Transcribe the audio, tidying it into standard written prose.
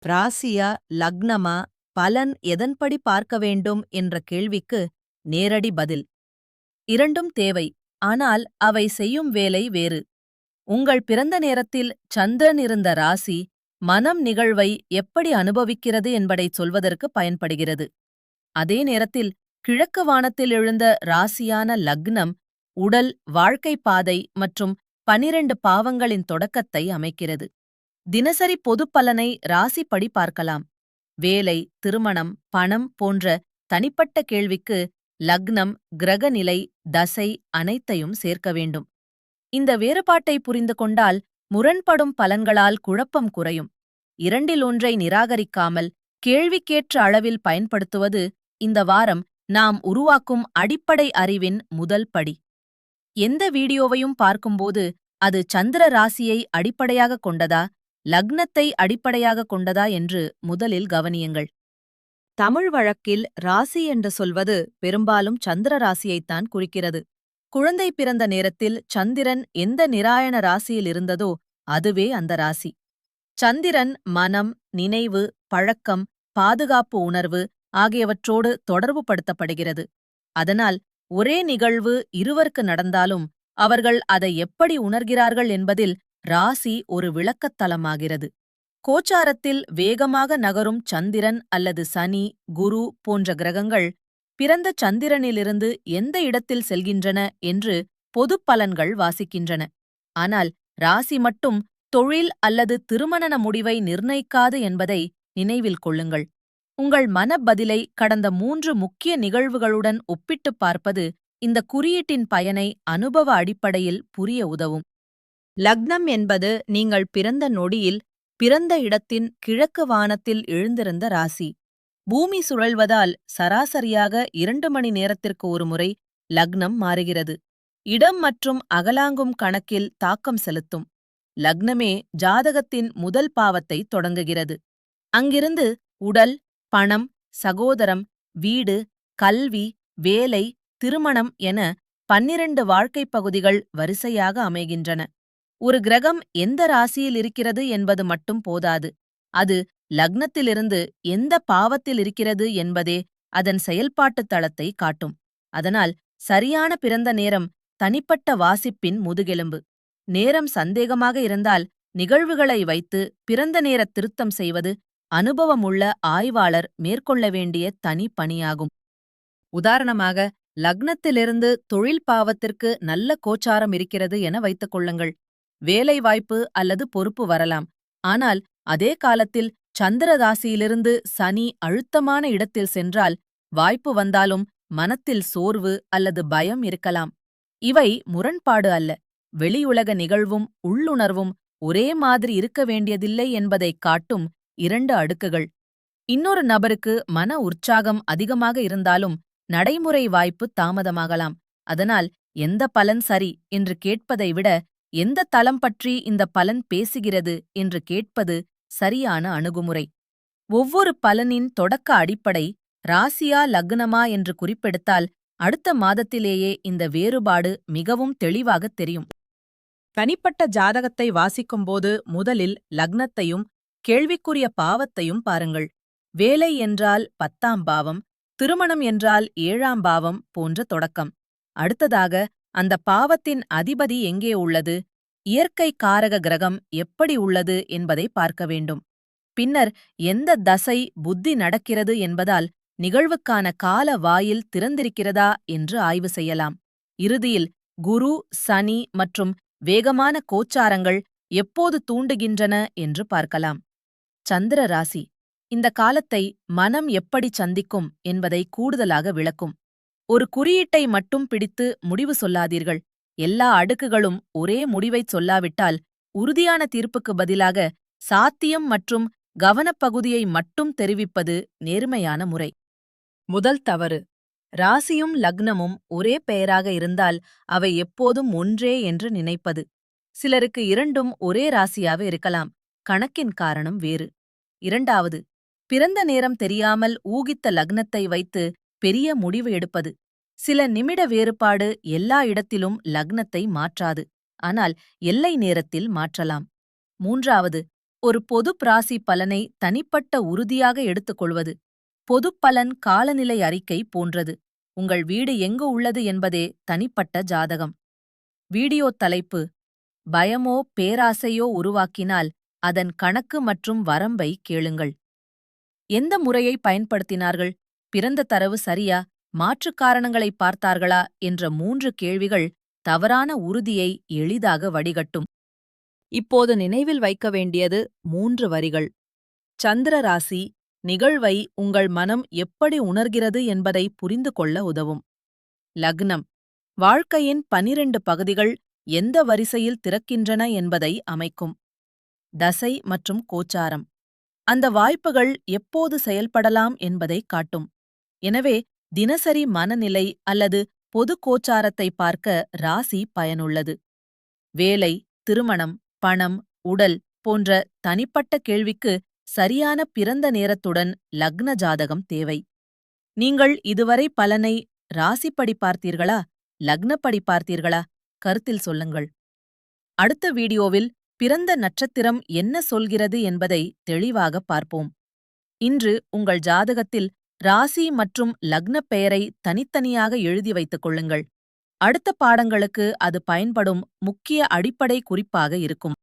ராசியா லக்னமா பலன் எதன்படி பார்க்க வேண்டும் என்ற கேள்விக்கு நேரடி பதில். இரண்டும் தேவை, ஆனால் அவை செய்யும் வேலை வேறு. உங்கள் பிறந்த நேரத்தில் சந்திரன் இருந்த ராசி மனம் நிகழ்வை எப்படி அனுபவிக்கிறது என்பதைச் சொல்வதற்கு பயன்படுகிறது. அதே நேரத்தில் கிழக்கு வானத்தில் எழுந்த ராசியான லக்னம் உடல், வாழ்க்கை பாதை மற்றும் 12 பாவங்களின் தொடக்கத்தை அமைக்கிறது. தினசரி பொதுப் பலனை ராசிப்படி பார்க்கலாம். வேலை, திருமணம், பணம் போன்ற தனிப்பட்ட கேள்விக்கு லக்னம், கிரகநிலை, தசை அனைத்தையும் சேர்க்க வேண்டும். இந்த வேறுபாட்டை புரிந்து கொண்டால் முரண்படும் பலன்களால் குழப்பம் குறையும். இரண்டில் ஒன்றை நிராகரிக்காமல் கேள்விக்கேற்ற அளவில் பயன்படுத்துவது இந்த வாரம் நாம் உருவாக்கும் அடிப்படை அறிவின் முதல் படி. எந்த வீடியோவையும் பார்க்கும்போது அது சந்திர ராசியை அடிப்படையாகக் கொண்டதா, லக்னத்தை அடிப்படையாகக் கொண்டதா என்று முதலில் கவனியுங்கள். தமிழ் வழக்கில் ராசி என்று சொல்வது பெரும்பாலும் சந்திர ராசியைத்தான் குறிக்கிறது. குழந்தை பிறந்த நேரத்தில் சந்திரன் எந்த நிராயண ராசியில் இருந்ததோ அதுவே அந்த ராசி. சந்திரன் மனம், நினைவு, பழக்கம், பாதுகாப்பு உணர்வு ஆகியவற்றோடு தொடர்புபடுத்தப்படுகிறது. அதனால் ஒரே நிகழ்வு இருவருக்கு நடந்தாலும் அவர்கள் அதை எப்படி உணர்கிறார்கள் என்பதில் ராசி ஒரு விளக்கத்தலமாகிறது. கோச்சாரத்தில் வேகமாக நகரும் சந்திரன் அல்லது சனி, குரு போன்ற கிரகங்கள் பிறந்த சந்திரனிலிருந்து எந்த இடத்தில் செல்கின்றன என்று பொதுப் பலன்கள் வாசிக்கின்றன. ஆனால் ராசி மட்டும் தொழில் அல்லது திருமண முடிவை நிர்ணயிக்காது என்பதை நினைவில் கொள்ளுங்கள். உங்கள் மனப்பதிலை கடந்த 3 முக்கிய நிகழ்வுகளுடன் ஒப்பிட்டுப் பார்ப்பது இந்த குறியீட்டின் பயனை அனுபவ அடிப்படையில் புரிய உதவும். லக்னம் என்பது நீங்கள் பிறந்த நொடியில் பிறந்த இடத்தின் கிழக்கு வானத்தில் எழுந்திருந்த ராசி. பூமி சுழல்வதால் சராசரியாக 2 மணி நேரத்திற்கு ஒருமுறை லக்னம் மாறுகிறது. இடம் மற்றும் அகலாங்கும் கணக்கில் தாக்கம் செலுத்தும். லக்னமே ஜாதகத்தின் முதல் பாவத்தை தொடங்குகிறது. அங்கிருந்து உடல், பணம், சகோதரம், வீடு, கல்வி, வேலை, திருமணம் என 12 வாழ்க்கைப் பகுதிகள் வரிசையாக அமைகின்றன. ஒரு கிரகம் எந்த ராசியில் இருக்கிறது என்பது மட்டும் போதாது. அது லக்னத்திலிருந்து எந்த பாவத்தில் இருக்கிறது என்பதே அதன் செயல்பாட்டுத் தளத்தை காட்டும். அதனால் சரியான பிறந்த நேரம் தனிப்பட்ட வாசிப்பின் முதுகெலும்பு. நேரம் சந்தேகமாக இருந்தால் நிகழ்வுகளை வைத்து பிறந்த நேர திருத்தம் செய்வது அனுபவமுள்ள ஆய்வாளர் மேற்கொள்ள வேண்டிய தனி பணியாகும். உதாரணமாக, லக்னத்திலிருந்து தொழில் பாவத்திற்கு நல்ல கோச்சாரம் இருக்கிறது என வைத்துக் கொள்ளுங்கள். வேலைவாய்ப்பு அல்லது பொறுப்பு வரலாம். ஆனால் அதே காலத்தில் சந்திர ராசியிலிருந்து சனி அழுத்தமான இடத்தில் சென்றால் வாய்ப்பு வந்தாலும் மனத்தில் சோர்வு அல்லது பயம் இருக்கலாம். இவை முரண்பாடு அல்ல. வெளியுலக நிகழ்வும் உள்ளுணர்வும் ஒரே மாதிரி இருக்க வேண்டியதில்லை என்பதைக் காட்டும் 2 அடுக்குகள். இன்னொரு நபருக்கு மன உற்சாகம் அதிகமாக இருந்தாலும் நடைமுறை வாய்ப்பு தாமதமாகலாம். அதனால் எந்த பலன் சரி என்று கேட்பதை விட எந்த தளம் பற்றி இந்த பலன் பேசுகிறது என்று கேட்பது சரியான அணுகுமுறை. ஒவ்வொரு பலனின் தொடக்க அடிப்படை ராசியா லக்னமா என்று குறிப்பெடுத்தால் அடுத்த மாதத்திலேயே இந்த வேறுபாடு மிகவும் தெளிவாகத் தெரியும். தனிப்பட்ட ஜாதகத்தை வாசிக்கும்போது முதலில் லக்னத்தையும் கேள்விக்குரிய பாவத்தையும் பாருங்கள். வேலை என்றால் 10ஆம் பாவம், திருமணம் என்றால் 7ஆம் பாவம் போன்ற தொடக்கம். அடுத்ததாக அந்த பாவத்தின் அதிபதி எங்கே உள்ளது, இயற்கை காரக கிரகம் எப்படி உள்ளது என்பதை பார்க்க வேண்டும். பின்னர் எந்த தசை புத்தி நடக்கிறது என்பதால் நிகழ்வுக்கான கால வாயில் திறந்திருக்கிறதா என்று ஆய்வு செய்யலாம். இறுதியில் குரு, சனி மற்றும் வேகமான கோச்சாரங்கள் எப்போது தூண்டுகின்றன என்று பார்க்கலாம். சந்திர ராசி இந்த காலத்தை மனம் எப்படி சந்திக்கும் என்பதை கூடுதலாக விளக்கும். ஒரு குறியீட்டை மட்டும் பிடித்து முடிவு சொல்லாதீர்கள். எல்லா அடுக்குகளும் ஒரே முடிவைச் சொல்லாவிட்டால் உறுதியான தீர்ப்புக்கு பதிலாக சாத்தியம் மற்றும் கவனப்பகுதியை மட்டும் தெரிவிப்பது நேர்மையான முறை. முதல் தவறு, ராசியும் லக்னமும் ஒரே பெயராக இருந்தால் அவை எப்போதும் ஒன்றே என்று நினைப்பது. சிலருக்கு இரண்டும் ஒரே ராசியாக இருக்கலாம், கணக்கின் காரணம் வேறு. இரண்டாவது, பிறந்த நேரம் தெரியாமல் ஊகித்த லக்னத்தை வைத்து பெரிய முடிவு எடுப்பது. சில நிமிட வேறுபாடு எல்லா இடத்திலும் லக்னத்தை மாற்றாது, ஆனால் எல்லை நேரத்தில் மாற்றலாம். மூன்றாவது, ஒரு பொது ராசி பலனை தனிப்பட்ட உறுதியாக எடுத்துக்கொள்வது பொதுப் பலன் காலநிலை அறிக்கை போன்றது. உங்கள் வீடு எங்கு உள்ளது என்பதே தனிப்பட்ட ஜாதகம். வீடியோ தலைப்பு: பயமோ பேராசையோ உருவாக்கினால் அதன் கணக்கு மற்றும் வரம்பை கேளுங்கள். எந்த முறையை பயன்படுத்தினார்கள்? பிறந்த தரவு சரியா? மாற்றுக் காரணங்களை பார்த்தார்களா? என்ற 3 கேள்விகள் தவறான உறுதியை எளிதாக வடிகட்டும். இப்போது நினைவில் வைக்க வேண்டியது 3 வரிகள். சந்திர ராசி நிகழ்வை உங்கள் மனம் எப்படி உணர்கிறது என்பதை புரிந்து கொள்ள உதவும். லக்னம் வாழ்க்கையின் 12 பகுதிகள் எந்த வரிசையில் திறக்கின்றன என்பதை அமைக்கும். தசை மற்றும் கோச்சாரம் அந்த வாய்ப்புகள் எப்போது செயல்படலாம் என்பதை காட்டும். எனவே தினசரி மனநிலை அல்லது பொது கோச்சாரத்தை பார்க்க ராசி பயனுள்ளது. வேலை, திருமணம், பணம், உடல் போன்ற தனிப்பட்ட கேள்விக்கு சரியான பிறந்த நேரத்துடன் லக்ன ஜாதகம் தேவை. நீங்கள் இதுவரை பலனை ராசிப்படி பார்த்தீர்களா, லக்னப்படி பார்த்தீர்களா? கருத்தில் சொல்லுங்கள். அடுத்த வீடியோவில் பிறந்த நட்சத்திரம் என்ன சொல்கிறது என்பதை தெளிவாக பார்ப்போம். இன்று உங்கள் ஜாதகத்தில் ராசி மற்றும் லக்னப் பெயரை தனித்தனியாக எழுதி வைத்துக் கொள்ளுங்கள். அடுத்த பாடங்களுக்கு அது பயன்படும் முக்கிய அடிப்படை குறிப்பாக இருக்கும்.